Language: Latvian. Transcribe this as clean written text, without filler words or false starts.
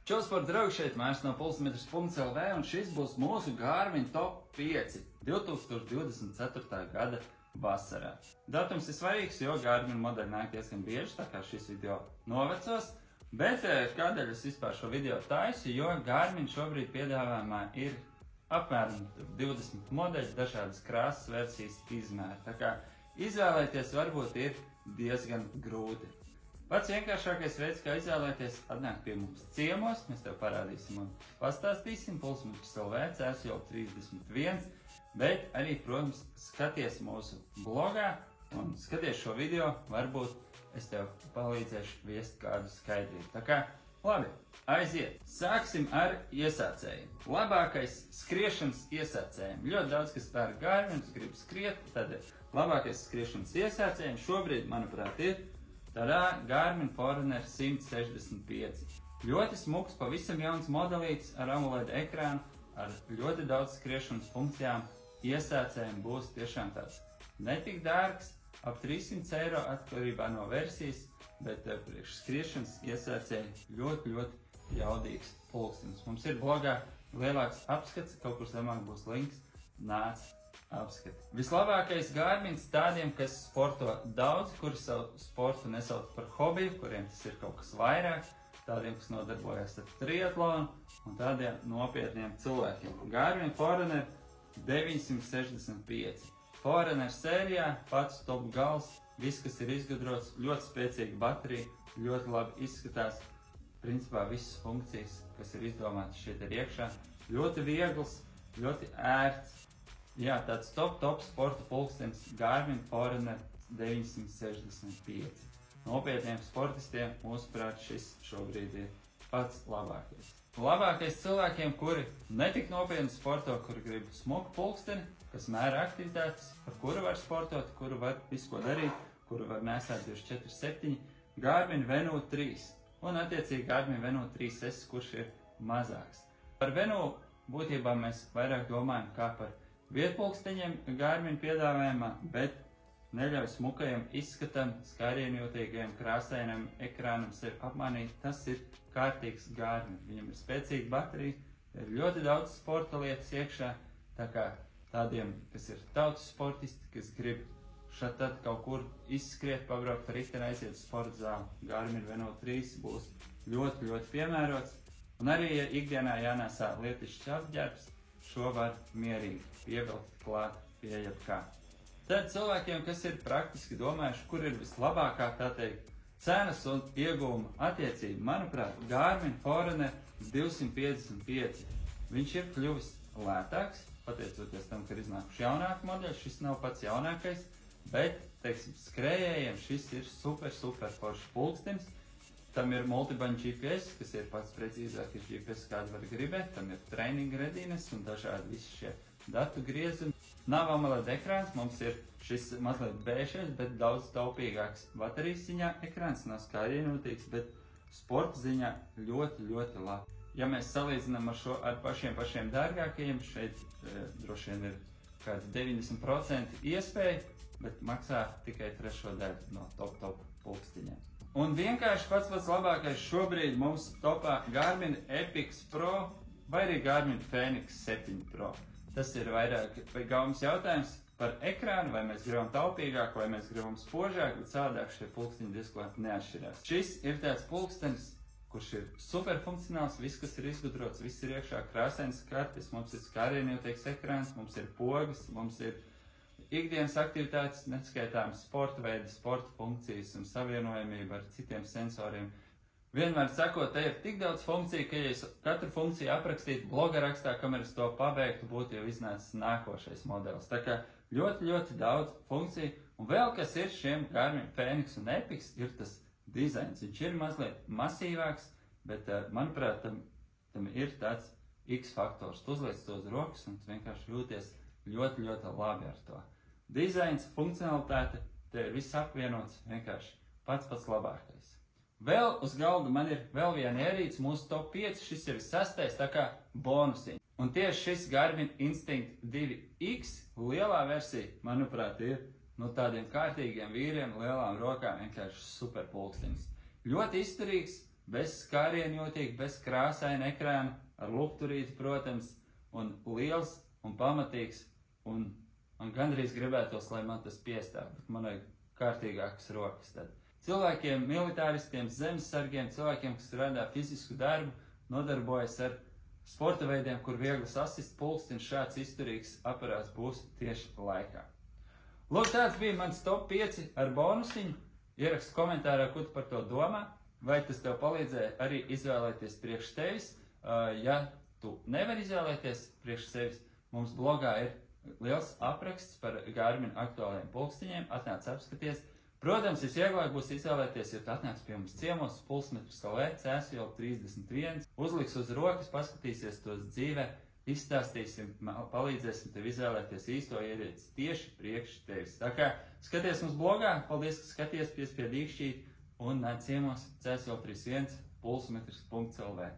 Čau, sporta draugi, šeit Mārs no pulsmetrs.lv un šis būs mūsu Garmin Top 5 2024. gada vasarā. Datums ir svarīgs, jo Garmin modeļi nāk diezgan bieži, tā kā šis video novecos. Bet kādēļ es vispār šo video taisu, jo Garmin šobrīd piedāvājumā ir apmēram 20 modeļi, dažādas krāsas, versijas, izmēri. Tā kā izvēlēties varbūt ir diezgan grūti. Pats vienkāršākais veids, kā izvēlēties, atnāk pie mums ciemos, mēs tev parādīsim un pastāstīsim, pulsmetrs.lv, CSJO 31, bet arī, protams, skaties mūsu blogā un skaties šo video, varbūt es tev palīdzēšu viest kādu skaidrību. Tā kā, labi, aiziet! Sāksim ar iesācējiem. Labākais skriešanas iesācējiem. Ļoti daudz, kas tā ir Garmin, grib skriet, tad labākais skriešanas iesācējiem šobrīd, manuprāt, ir tādā Garmin Forerunner 165. Ļoti smuks, pavisam jauns modelītis ar AMOLED ekrānu, ar ļoti daudz skriešanas funkcijām. Iesācējiem būs tiešām tāds netik dārgs, ap 300 eiro atkarībā no versijas, bet priekš skriešanas iesācēji ļoti jaudīgs pulkstenis. Mums ir blogā lielāks apskats, kaut kur zemāk būs links, nāc apskati. Vislabākais Garmins tādiem, kas sporto daudz, kuri savu sportu nesauc par hobiju, kuriem tas ir kaut kas vairāk, tādiem, kas nodarbojas ar triatlonu un tādiem nopietniem cilvēkiem. Garmin Forerunner 965. Forerunner sērijā pats top gals, viss, kas ir izgudrots, ļoti spēcīga baterija, ļoti labi izskatās. Principā visas funkcijas, kas ir izdomātas šeit ir iekšā, ļoti viegls, ļoti ērts. Jā, tāds top sporta pulkstenis Garmin Forerunner 965. Nopietniem sportistiem, mūsuprāt, šis šobrīd ir pats labākais. Labākais cilvēkiem, kuri netik nopietni sporto, kuri grib smuku pulksteni, kas mēra aktivitātes, par kuru var sportot, kuru var visu ko darīt, kuru var nesāt 24/7, Garmin Venu 3 un attiecīgi Garmin Venu 3S, kurš ir mazāks. Par Venu būtībā mēs vairāk domājam kā par vietpulksteņiem Garmin piedāvājumā, bet neļauj smukajam izskatam, skārienjūtīgajam, krāsainam ekrānam sevi apmānīt. Tas ir kārtīgs Garmin. Viņam ir spēcīga baterija, ir ļoti daudz sporta lietas iekšā, tā kā tādiem, kas ir tautas sportisti, kas grib šad tad kaut kur izskriet, pabraukt ar riteni, aiziet uz sporta zāli. Garmin Venu 3 būs ļoti piemērots. Un arī, ja ikdienā jānēsā lietišķs apģērbs, šo var mierīgi pievilkt klāt pie jebkā. Tad cilvēkiem, kas ir praktiski domājuši, kur ir vislabākā, tā teikt, cenas un ieguvuma attiecība, manuprāt, Garmin Forerunner 255. Viņš ir kļuvis lētāks, pateicoties tam, ka ir iznākuši jaunāki modeļi. Šis nav pats jaunākais, bet, teiksim, skrējējiem šis ir super foršs pulkstenis. Tam ir multibaņu GPS, kas ir pats precīzākais GPS, kādu var gribēt. Tam ir training readiness un dažādi visi šie datu griezumi. Nav AMOLED ekrāns, mums ir šis mazliet bēšais, bet daudz taupīgāks baterijas ziņā. Ekrāns nav skārienjūtīgs, bet sporta ziņā ļoti labi. Ja mēs salīdzinām ar pašiem dārgākajiem, šeit droši vien ir kāds 90% iespēja, bet maksā tikai trešo daļu no top pulksteņiem. Un vienkārši pats labākais šobrīd mums topā Garmin Epix Pro vai arī Garmin Fenix 7 Pro. Tas ir vairāk gaumas jautājums par ekrānu, vai mēs gribam taupīgāk, vai mēs gribam spožāk, bet savādāk šie pulksteņi diezgan neatšķirās. Šis ir tāds pulkstenis, kurš ir superfunkcionāls, viss, kas ir izgudrots, viss ir iekšā krāsains kartes, mums ir skārienjūtīgs ekrāns, mums ir pogas, mums ir ikdienas aktivitātes, neskaitāmas sporta veidi, sporta funkcijas un savienojamība ar citiem sensoriem. Vienmēr sakot, te ir tik daudz funkciju, ka ja es katru funkciju aprakstītu bloga rakstā, kamēr es to pabeigtu, būtu jau iznācis nākošais modelis. Tā kā ļoti daudz funkciju. Un vēl kas ir šiem Garmin Fenix un Epix, ir tas dizains. Viņš ir mazliet masīvāks, bet, manuprāt, tam ir tāds X faktors. Tu uzliec to uz rokas un tu vienkārši jūties ļoti labi ar to. Dizains, funkcionalitāte, te ir viss apvienots, vienkārši pats labākais. Vēl uz galda man ir vēl viena ierīce, mūsu top 5, šis ir 6, tā kā bonusiņi. Un tieši šis Garmin Instinct 2X lielā versija, manuprāt, ir tādiem kārtīgiem vīriem, lielām rokām, vienkārši super pulkstenis. Ļoti izturīgs, bez skārienjūtīga, bez krāsaina ekrāna, ar lukturīti, protams, un liels un pamatīgs, un man gandrīz gribētos, lai man tas piestāv, bet man vajag kārtīgākas rokas tad. Cilvēkiem, militāristiem, zemesargiem, cilvēkiem, kas strādā fizisku darbu, nodarbojas ar sporta veidiem, kur viegli sasist pulkstenis, šāds izturīgs aparāts būs tieši laikā. Lūk, tāds bija mans top 5 ar bonusiņu. Ieraksti komentārā, ko tu par to domā, vai tas tev palīdzēja arī izvēlēties priekš tevis. Ja tu nevari izvēlēties priekš sevis, mums blogā ir liels apraksts par Garmin aktuālajiem pulksteņiem, atnāc apskaties. Protams, visvieglāk būs izvēlēties, ja tu atnāc pie mums ciemos, Pulsmetrs LV, Cēsjola 31, uzliks uz rokas, paskatīsies tos dzīvē, izstāstīsim, palīdzēsim tev izvēlēties īsto ierīci tieši priekš tevis. Tā kā skaties mums blogā, paldies, ka skaties, piespied īkšķīt un nāc ciemos Cēsjola 31, pulsmetrs.lv.